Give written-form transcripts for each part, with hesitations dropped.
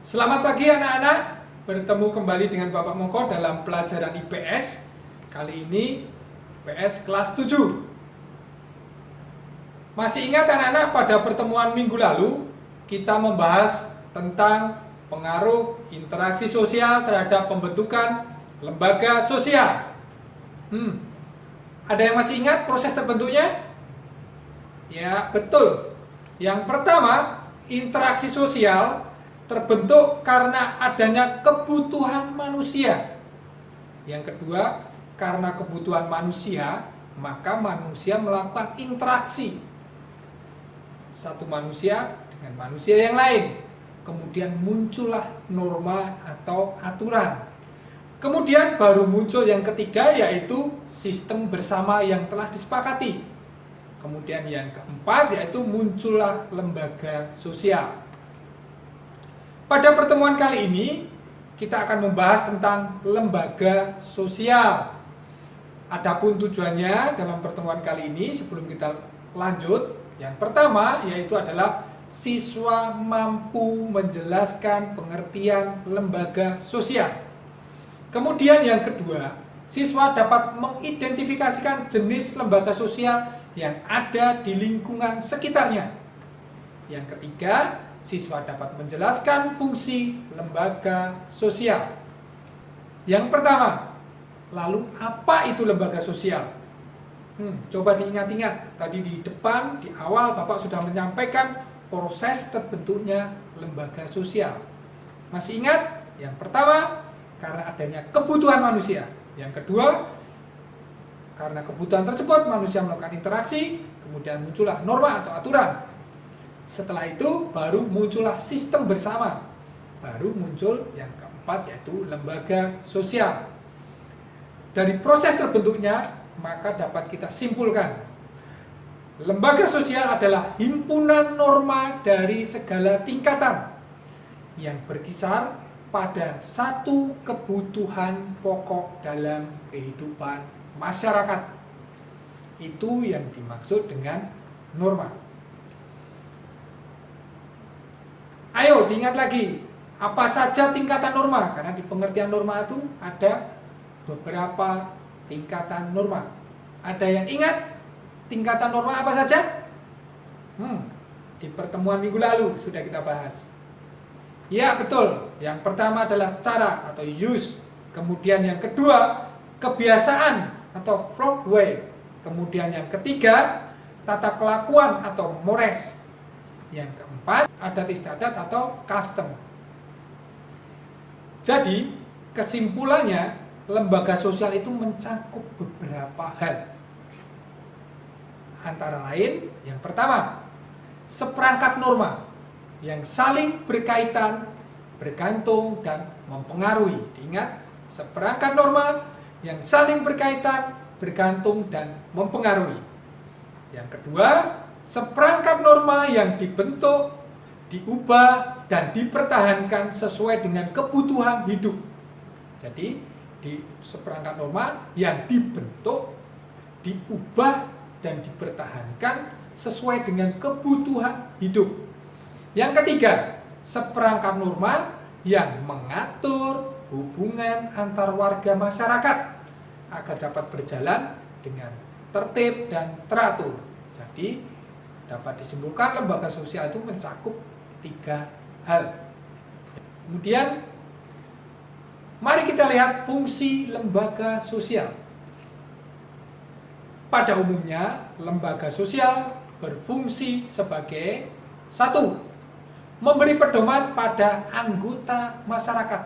Selamat pagi anak-anak, bertemu kembali dengan Bapak Moko dalam pelajaran IPS. Kali ini IPS kelas 7. Masih ingat anak-anak pada pertemuan minggu lalu kita membahas tentang pengaruh interaksi sosial terhadap pembentukan lembaga sosial. Ada yang masih ingat proses terbentuknya? Ya, betul. Yang pertama, interaksi sosial terbentuk karena adanya kebutuhan manusia. Yang kedua, karena kebutuhan manusia, maka manusia melakukan interaksi satu manusia dengan manusia yang lain. Kemudian muncullah norma atau aturan. Kemudian baru muncul yang ketiga, yaitu sistem bersama yang telah disepakati. Kemudian yang keempat, yaitu muncullah lembaga sosial. Pada pertemuan kali ini, kita akan membahas tentang lembaga sosial. Adapun tujuannya dalam pertemuan kali ini, sebelum kita lanjut, yang pertama yaitu adalah siswa mampu menjelaskan pengertian lembaga sosial. Kemudian yang kedua, siswa dapat mengidentifikasikan jenis lembaga sosial yang ada di lingkungan sekitarnya. Yang ketiga, siswa dapat menjelaskan fungsi lembaga sosial. Yang pertama, lalu apa itu lembaga sosial? Coba diingat-ingat, tadi di depan, di awal Bapak sudah menyampaikan proses terbentuknya lembaga sosial. Masih ingat? Yang pertama, karena adanya kebutuhan manusia. Yang kedua, karena kebutuhan tersebut manusia melakukan interaksi, kemudian muncullah norma atau aturan. Setelah itu baru muncullah sistem bersama. Baru muncul yang keempat, yaitu lembaga sosial. Dari proses terbentuknya, maka dapat kita simpulkan, lembaga sosial adalah himpunan norma dari segala tingkatan yang berkisar pada satu kebutuhan pokok dalam kehidupan masyarakat. Itu yang dimaksud dengan norma. Ayo diingat lagi, apa saja tingkatan norma? Karena di pengertian norma itu ada beberapa tingkatan norma. Ada yang ingat tingkatan norma apa saja? Di pertemuan minggu lalu sudah kita bahas. Ya betul, yang pertama adalah cara atau use. Kemudian yang kedua, kebiasaan atau flow way. Kemudian yang ketiga, tata kelakuan atau mores. Yang keempat, adat istiadat atau custom. Jadi, kesimpulannya, lembaga sosial itu mencakup beberapa hal. Antara lain, yang pertama, seperangkat norma yang saling berkaitan, bergantung, dan mempengaruhi. Diingat, seperangkat norma yang saling berkaitan, bergantung, dan mempengaruhi. Yang kedua, seperangkat norma yang dibentuk, diubah, dan dipertahankan sesuai dengan kebutuhan hidup. Jadi, di seperangkat norma yang dibentuk, diubah, dan dipertahankan sesuai dengan kebutuhan hidup. Yang ketiga, seperangkat norma yang mengatur hubungan antar warga masyarakat agar dapat berjalan dengan tertib dan teratur. Jadi, dapat disimpulkan lembaga sosial itu mencakup 3 hal. Kemudian, mari kita lihat fungsi lembaga sosial. Pada umumnya, lembaga sosial berfungsi sebagai 1. Memberi pedoman pada anggota masyarakat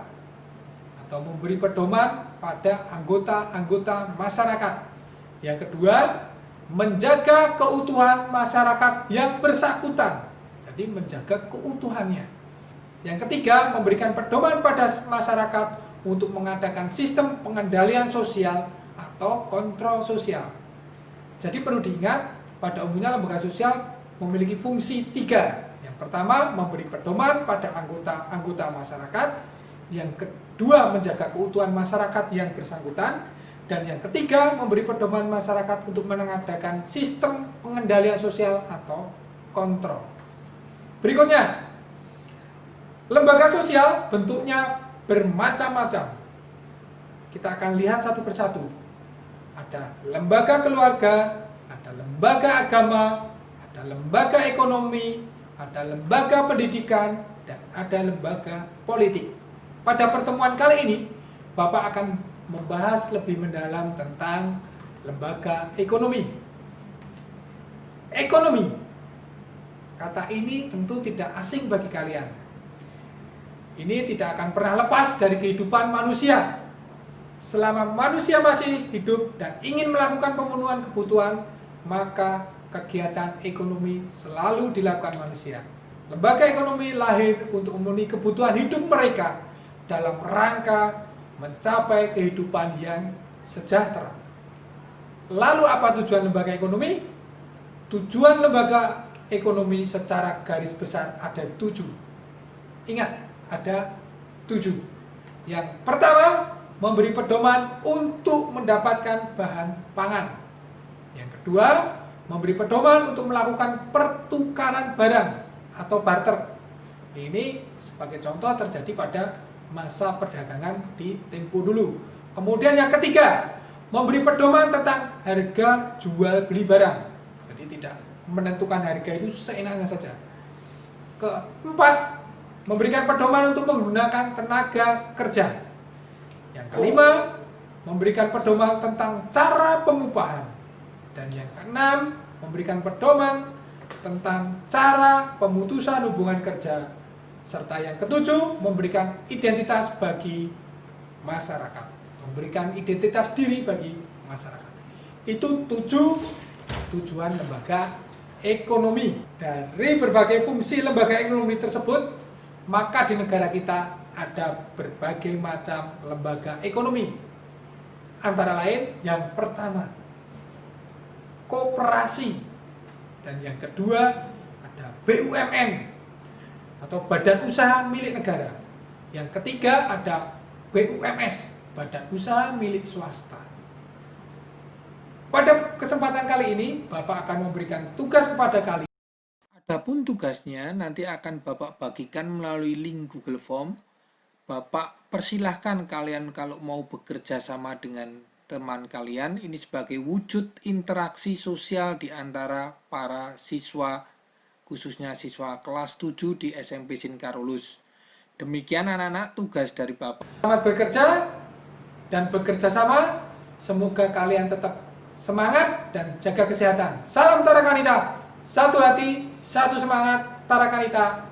atau memberi pedoman pada anggota-anggota masyarakat. Yang kedua, menjaga keutuhan masyarakat yang bersangkutan. Jadi menjaga keutuhannya. Yang ketiga, memberikan pedoman pada masyarakat untuk mengadakan sistem pengendalian sosial atau kontrol sosial. Jadi perlu diingat, pada umumnya lembaga sosial memiliki fungsi 3. Yang pertama, memberi pedoman pada anggota-anggota masyarakat. Yang kedua, menjaga keutuhan masyarakat yang bersangkutan. Dan yang ketiga, memberi pedoman masyarakat untuk mengadakan sistem pengendalian sosial atau kontrol. Berikutnya, Lembaga sosial bentuknya bermacam-macam. Kita akan lihat satu persatu. Ada lembaga keluarga, ada lembaga agama, ada lembaga ekonomi, ada lembaga pendidikan, dan ada lembaga politik. Pada pertemuan kali ini, Bapak akan membahas lebih mendalam tentang lembaga ekonomi. Ekonomi, kata ini tentu tidak asing bagi kalian. Ini tidak akan pernah lepas dari kehidupan manusia. Selama manusia masih hidup dan ingin melakukan pemenuhan kebutuhan, maka kegiatan ekonomi selalu dilakukan manusia. Lembaga ekonomi lahir untuk memenuhi kebutuhan hidup mereka dalam rangka mencapai kehidupan yang sejahtera. Lalu apa tujuan lembaga ekonomi? Tujuan lembaga ekonomi secara garis besar ada 7. Ingat, ada 7. Yang pertama, memberi pedoman untuk mendapatkan bahan pangan. Yang kedua, memberi pedoman untuk melakukan pertukaran barang atau barter. Ini sebagai contoh terjadi pada masa perdagangan di tempo dulu. Kemudian yang ketiga, memberi pedoman tentang harga jual beli barang. Jadi tidak menentukan harga itu seenaknya saja. Keempat, memberikan pedoman untuk menggunakan tenaga kerja. Yang kelima, memberikan pedoman tentang cara pengupahan. Dan yang keenam, memberikan pedoman tentang cara pemutusan hubungan kerja. Serta yang ketujuh, memberikan identitas bagi masyarakat. Memberikan identitas diri bagi masyarakat. Itu 7 tujuan lembaga ekonomi. Dari berbagai fungsi lembaga ekonomi tersebut, maka di negara kita ada berbagai macam lembaga ekonomi. Antara lain, yang pertama, koperasi. Dan yang kedua, ada BUMN atau badan usaha milik negara. Yang ketiga, ada BUMS, badan usaha milik swasta. Pada kesempatan kali ini, Bapak akan memberikan tugas kepada kalian. Adapun tugasnya nanti akan Bapak bagikan melalui link Google Form. Bapak persilahkan kalian kalau mau bekerja sama dengan teman kalian, ini sebagai wujud interaksi sosial di antara para siswa, khususnya siswa kelas 7 di SMP Sin Carolus. Demikian anak-anak tugas dari Bapak. Selamat bekerja dan bekerja sama. Semoga kalian tetap semangat dan jaga kesehatan. Salam Tarakanita. Satu hati, satu semangat, Tarakanita.